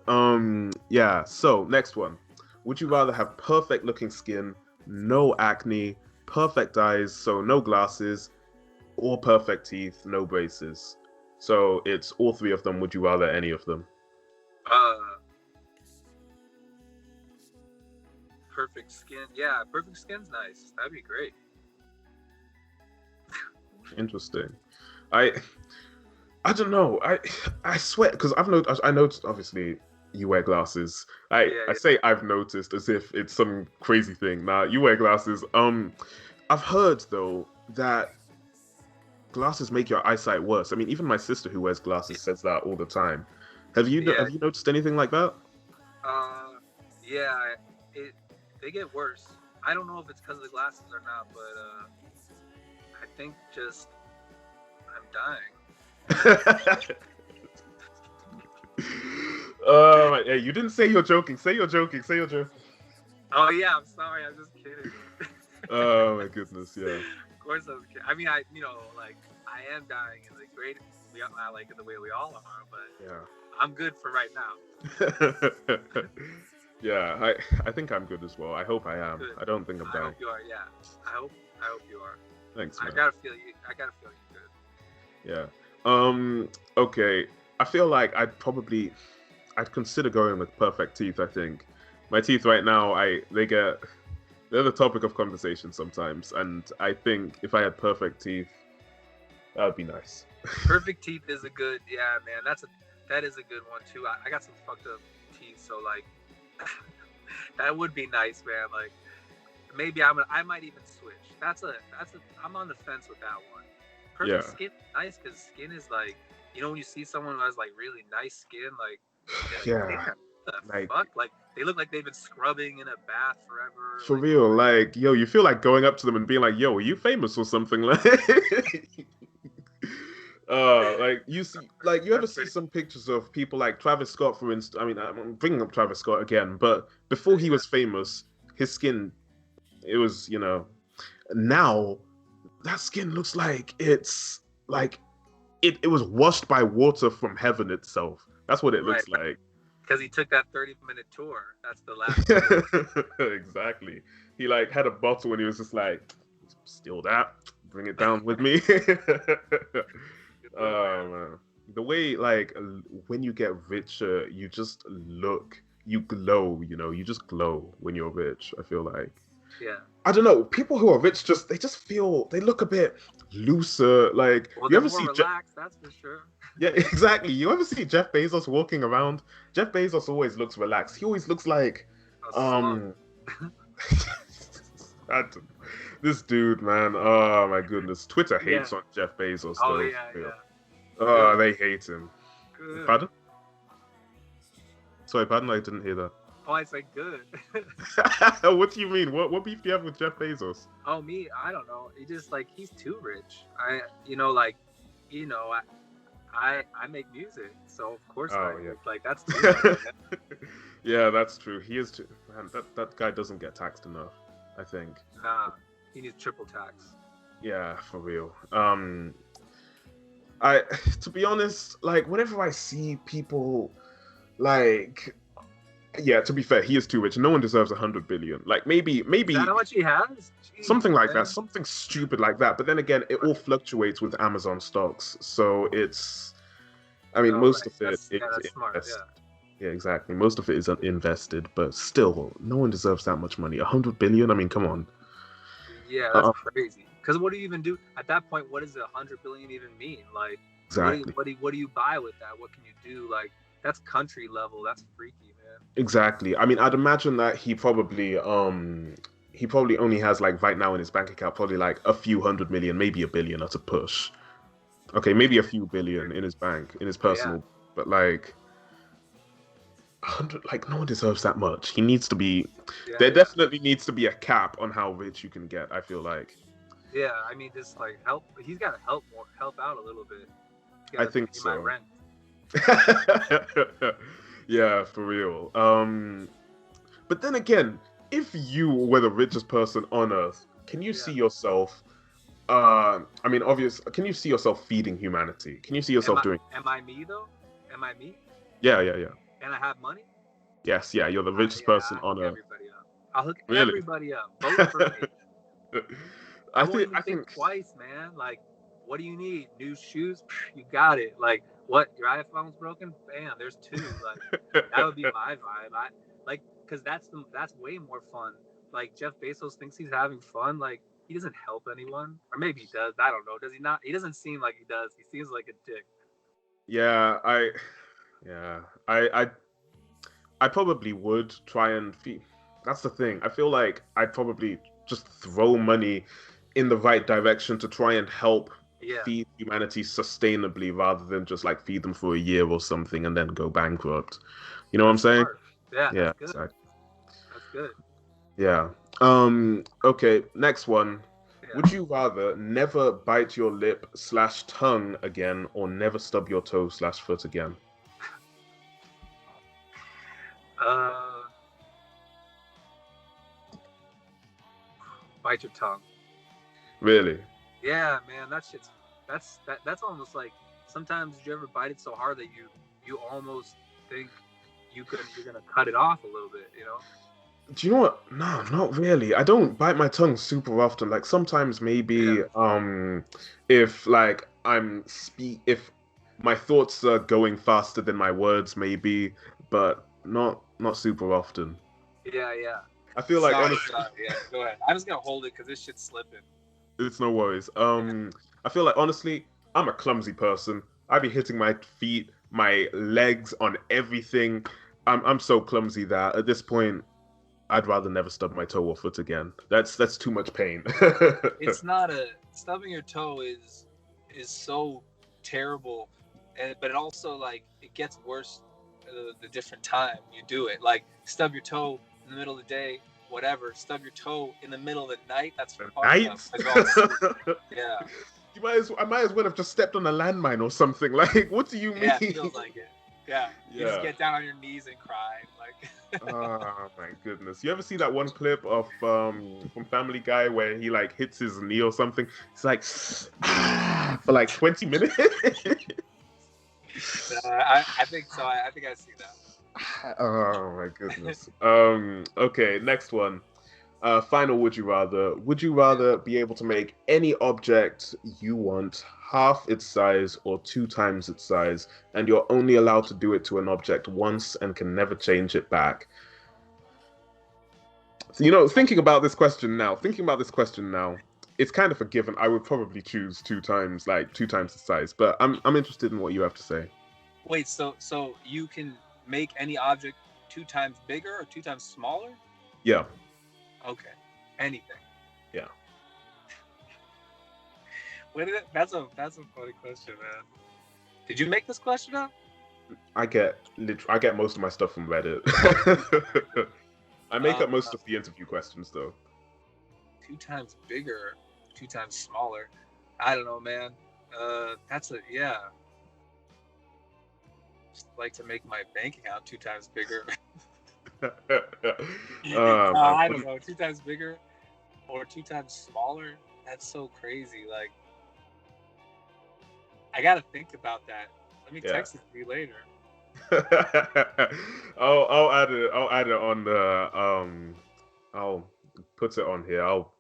yeah. So next one. Would you rather have perfect looking skin, no acne, perfect eyes, so no glasses, or perfect teeth, no braces? So it's all three of them. Would you rather any of them? Perfect skin. Yeah, perfect skin's nice. That'd be great. Interesting. I don't know. I swear, because I noticed obviously you wear glasses. I say I've noticed as if it's some crazy thing. Nah, you wear glasses. I've heard though that glasses make your eyesight worse. I mean, even my sister who wears glasses says that all the time. Have you noticed anything like that? Yeah, they get worse. I don't know if it's because of the glasses or not, but I think just I'm dying. Hey, you didn't say you're joking. Say you're joking. Oh yeah, I'm sorry. I'm just kidding. Oh my goodness, yeah. Of course I was kidding. I mean, I am dying in the great, in the way we all are, but yeah, I'm good for right now. Yeah, I think I'm good as well. I hope I am. Good. I don't think I'm dying. I hope you are. Yeah, I hope you are. Thanks, man. I gotta feel you good. Yeah. Okay. I feel like I'd consider going with perfect teeth. I think my teeth right now, they're the topic of conversation sometimes, and I think if I had perfect teeth, that would be nice. Perfect teeth is a good, yeah, man. That is a good one too. I got some fucked up teeth, so like that would be nice, man. Like maybe I might even switch. I'm on the fence with that one. Perfect skin is nice because skin is like, when you see someone who has like really nice skin, like fuck, they look like they've been scrubbing in a bath forever. For real, like, yo, you feel like going up to them and being like, yo, are you famous or something? Like like you ever see some pictures of people like Travis Scott, for instance? I mean, I'm bringing up Travis Scott again, but before he was famous, his skin, it was, now that skin looks like it's like it was washed by water from heaven itself. That's what it looks like. Because he took that 30-minute tour. That's the last. Exactly. He like had a bottle and he was just like, steal that, bring it down with me. Man. The way like when you get richer, you just you glow. You just glow when you're rich. I feel like. Yeah. I don't know. People who are rich they look a bit looser. Like you ever see relaxed, that's for sure. Yeah, exactly. You ever see Jeff Bezos walking around? Jeff Bezos always looks relaxed. He always looks like this dude, man. Oh my goodness. Twitter hates on Jeff Bezos. Oh yeah. Oh, they hate him. Good. Pardon? Sorry, pardon. I didn't hear that. Oh, I said good. What do you mean? What beef do you have with Jeff Bezos? Oh, me? I don't know. He just he's too rich. I make music, so of course that's too much. Yeah, that's true. He is too, man, that guy doesn't get taxed enough, I think. Nah, he needs triple tax. Yeah, for real. To be honest, like whenever I see people like, yeah, to be fair, he is too rich. No one deserves 100 billion. Like maybe is that how much he has? Jeez, something like that, something stupid like that. But then again, it all fluctuates with Amazon stocks, so it's. I mean, most of it. That's smart. Yeah, exactly. Most of it is invested, but still, no one deserves that much money. 100 billion. I mean, come on. Yeah, that's crazy. Because what do you even do at that point? What does 100 billion even mean? Like, exactly. What do you buy with that? What can you do? Like, that's country level. That's freaky, man. Exactly. I mean, I'd imagine that he probably only has like right now in his bank account probably like a few 100 million, maybe $1 billion at a push. Okay, maybe a few billion in his bank, in his personal, but like 100, like no one deserves that much. He needs to be. There definitely needs to be a cap on how rich you can get. I feel like. Yeah, I mean, just like help. He's got to help out a little bit. I think so. My rent. Yeah, for real. But then again, if you were the richest person on earth, can you see yourself? I mean, can you see yourself feeding humanity? Can you see yourself doing? Am I me though? Am I me? Yeah. And I have money? Yes, yeah. You're the richest person on earth. Everybody up. I'll hook Really? everybody up. Vote for me. I won't even think twice, man. Like, what do you need? New shoes? You got it. Like, what? Your iPhone's broken? Bam, there's 2. Like, that would be my vibe. Because that's way more fun. Like, Jeff Bezos thinks he's having fun. Like, he doesn't help anyone, or maybe he does. I don't know. Does he not? He doesn't seem like he does. He seems like a dick. Yeah, I probably would try and feed. That's the thing. I feel like I'd probably just throw money in the right direction to try and help feed humanity sustainably, rather than just like feed them for a year or something and then go bankrupt. You know what I'm saying? Yeah, yeah, that's good. Exactly. That's good. Yeah. Okay, next one. Yeah. Would you rather never bite your lip / tongue again, or never stub your toe / foot again? Bite your tongue. Really? Yeah, man. That's almost like, sometimes you ever bite it so hard that you almost think you're gonna cut it off a little bit, you know? Do you know what? No, not really. I don't bite my tongue super often. Like, sometimes maybe if like if my thoughts are going faster than my words, maybe, but not super often. Yeah. I feel like honestly, yeah, go ahead. I'm just gonna hold it because this shit's slipping. It's no worries. I feel like, honestly, I'm a clumsy person. I be hitting my feet, my legs on everything. I'm so clumsy that at this point, I'd rather never stub my toe or foot again. That's too much pain. It's not stubbing your toe is so terrible, but it also, like, it gets worse the different time you do it. Like, stub your toe in the middle of the day, whatever. Stub your toe in the middle of the night. That's fucked up. Yeah. I might as well have just stepped on a landmine or something. Like, what do you mean? Yeah, it feels like it. Yeah. You just get down on your knees and cry. Like. Oh my goodness! You ever see that one clip of from Family Guy where he like hits his knee or something? It's like for like 20 minutes. I think so. I think I see that. Oh my goodness. Okay, next one. Final would you rather? Would you rather be able to make any object you want half its size or 2 times its size, and you're only allowed to do it to an object once and can never change it back? So, you know, thinking about this question now, it's kind of a given. I would probably choose 2 times the size, but I'm interested in what you have to say. Wait, so you can make any object 2 times bigger or 2 times smaller? Yeah. Okay. Anything. Yeah. That's a funny question, man. Did you make this question up? I get most of my stuff from Reddit. I make up most of the interview questions, though. 2 times bigger, 2 times smaller. I don't know, man. Just like to make my bank account 2 times bigger. I don't know, 2 times bigger or 2 times smaller. That's so crazy. Like, I gotta think about that. Let me text it to you later. I'll add it on the I'll put it on here. I'll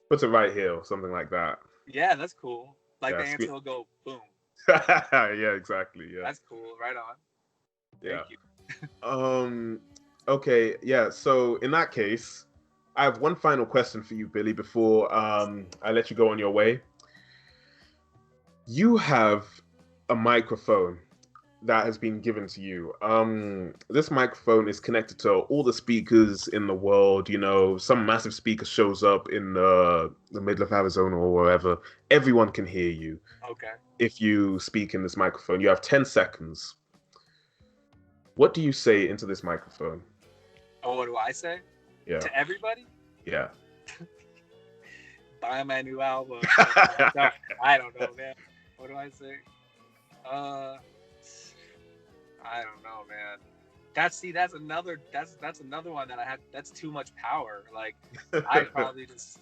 put it right here or something like that. Yeah, that's cool. Like, the answer will go boom. Yeah, exactly. Yeah. That's cool. Right on. Thank you. Okay, yeah. So in that case, I have one final question for you, Billy, before I let you go on your way. You have a microphone that has been given to you. This microphone is connected to all the speakers in the world. You know, some massive speaker shows up in the middle of Arizona or wherever. Everyone can hear you. Okay. If you speak in this microphone, you have 10 seconds. What do you say into this microphone? Oh, what do I say? Yeah. To everybody? Yeah. Buy my new album. No, I don't know, man. What do I say? I don't know, man. that's another one that I have. That's too much power. Like, I probably just,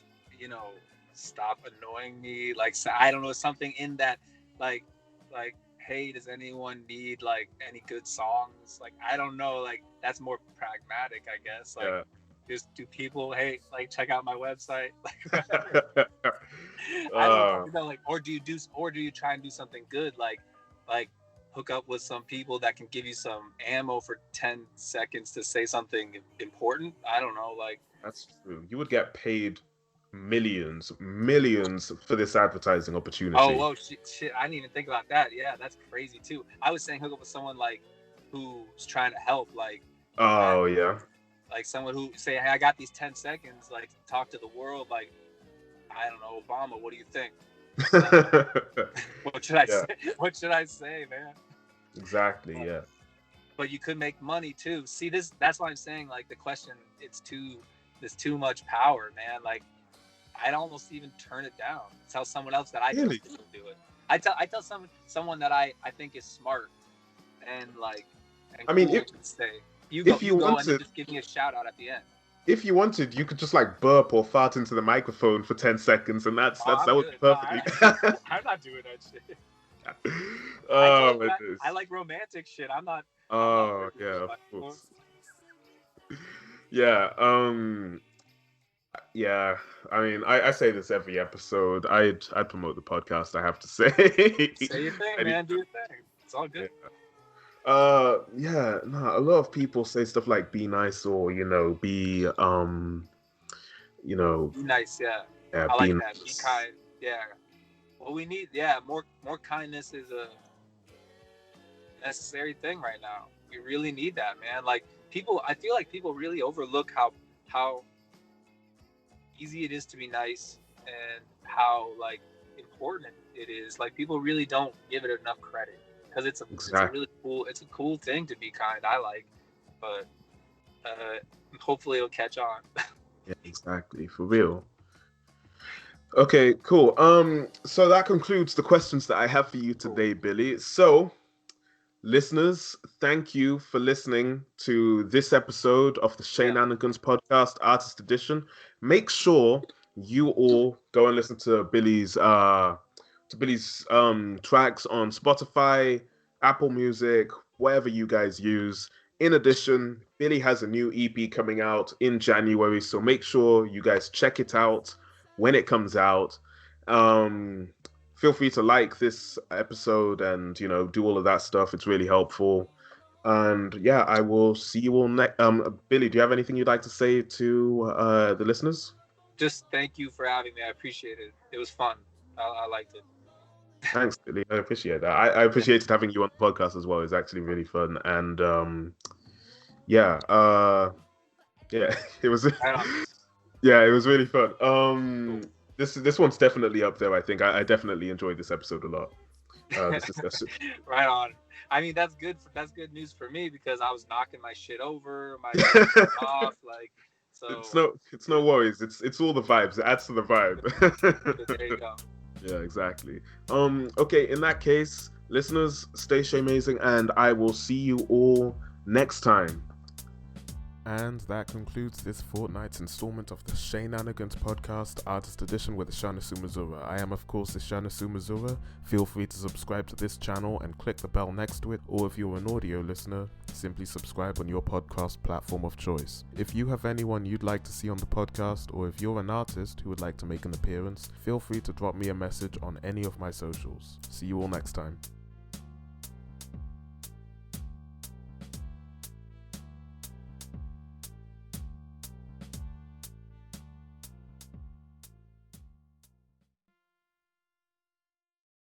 stop annoying me. Like, I don't know, something in that, like, hey, does anyone need like any good songs? Like, I don't know. Like, that's more pragmatic, I guess. Like, just do people, hey, like, check out my website? Like, I don't know. Like, or do you try and do something good? Like hook up with some people that can give you some ammo for 10 seconds to say something important. I don't know. Like, that's true. You would get paid millions for this advertising opportunity. Oh, shit! I didn't even think about that. Yeah, that's crazy too. I was saying hook up with someone like who's trying to help, like. Oh yeah. Like someone who say, hey, I got these 10 seconds, like, talk to the world. Like, I don't know, Obama, what do you think? What should I say? What should I say, man? Exactly. Yeah. But you could make money too. See, that's why I'm saying, like, the question, there's too much power, man. Like, I'd almost even turn it down. Tell someone else that I can do it. I tell someone that I think is smart and like, and I mean, cool if to say, if you go wanted, and just give me a shout out at the end. If you wanted, you could just like burp or fart into the microphone for 10 seconds, and that would be perfectly. I'm not doing that shit. Oh, I like romantic shit. I'm not. Oh, yeah, of course. Yeah. Yeah. I mean, I say this every episode. I'd promote the podcast, I have to say. Say your thing, man. Do your thing. It's all good. Yeah. A lot of people say stuff like be nice or, be, Be nice, yeah. I like that. Be kind, yeah. Well, we need, more kindness is a necessary thing right now. We really need that, man. Like, I feel like people really overlook how easy it is to be nice and how, like, important it is. Like, people really don't give it enough credit. Because it's a really cool thing to be kind. I like, but hopefully it'll catch on. Yeah, exactly, for real. Okay, cool. So that concludes the questions that I have for you today, Billy. So, listeners, thank you for listening to this episode of the Sheenanigans Podcast, Artist Edition. Make sure you all go and listen to Billy's tracks on Spotify, Apple Music, whatever you guys use. In addition, Billy has a new EP coming out in January, so make sure you guys check it out when it comes out. Feel free to like this episode and, do all of that stuff. It's really helpful. And yeah, I will see you all next. Billy, do you have anything you'd like to say to the listeners? Just thank you for having me. I appreciate it. It was fun. I liked it. Thanks, Billy. I appreciate that. I appreciated having you on the podcast as well. It's actually really fun. And it was it was really fun. Cool. This one's definitely up there, I think. I definitely enjoyed this episode a lot. This discussion. Right on. I mean, that's good news for me because I was knocking my shit over, my off, like, so it's no worries. It's all the vibes. It adds to the vibe. There you go. Yeah, exactly. Okay, in that case, listeners, stay amazing, and I will see you all next time. And that concludes this fortnight's installment of the Sheenanigans Podcast, Artist Edition with Ishana Sumazura. I am, of course, Ishana Sumazura. Feel free to subscribe to this channel and click the bell next to it, or if you're an audio listener, simply subscribe on your podcast platform of choice. If you have anyone you'd like to see on the podcast, or if you're an artist who would like to make an appearance, feel free to drop me a message on any of my socials. See you all next time.